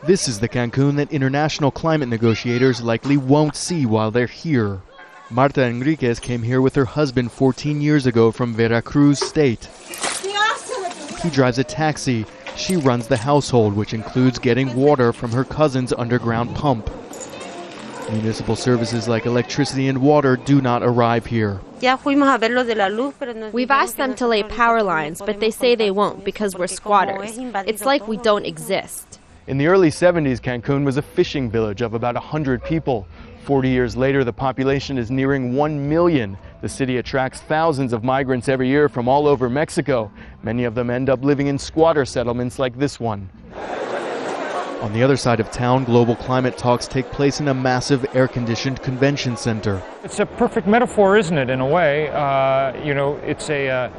This is the Cancun that international climate negotiators likely won't see while they're here. Marta Enriquez came here with her husband 14 years ago from Veracruz state. He drives a taxi. She runs the household, which includes getting water from her cousin's underground pump. Municipal services like electricity and water do not arrive here. We've asked them to lay power lines, but they say they won't because we're squatters. It's like we don't exist. In the early 70s, Cancun was a fishing village of about 100 people. 40 years later, the population is nearing 1 million. The city attracts thousands of migrants every year from all over Mexico. Many of them end up living in squatter settlements like this one. On the other side of town, global climate talks take place in a massive air-conditioned convention center. It's a perfect metaphor, isn't it, in a way? It's a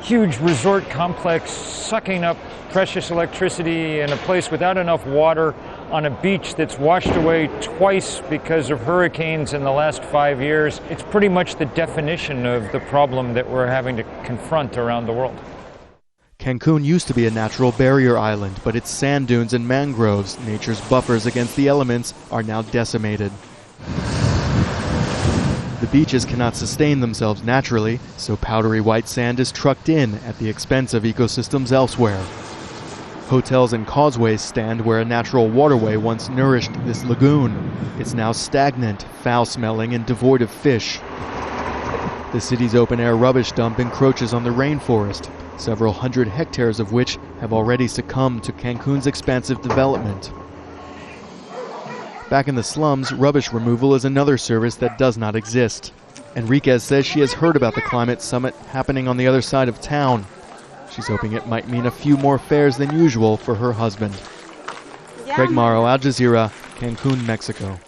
huge resort complex sucking up precious electricity in a place without enough water on a beach that's washed away twice because of hurricanes in the last 5 years. It's pretty much the definition of the problem that we're having to confront around the world. Cancun used to be a natural barrier island, but its sand dunes and mangroves, nature's buffers against the elements, are now decimated. The beaches cannot sustain themselves naturally, so powdery white sand is trucked in at the expense of ecosystems elsewhere. Hotels and causeways stand where a natural waterway once nourished this lagoon. It's now stagnant, foul-smelling, and devoid of fish. The city's open-air rubbish dump encroaches on the rainforest, several hundred hectares of which have already succumbed to Cancun's expansive development. Back in the slums, rubbish removal is another service that does not exist. Enriquez says she has heard about the climate summit happening on the other side of town. She's hoping it might mean a few more fares than usual for her husband. Mauro, Jazeera, Cancun, Mexico.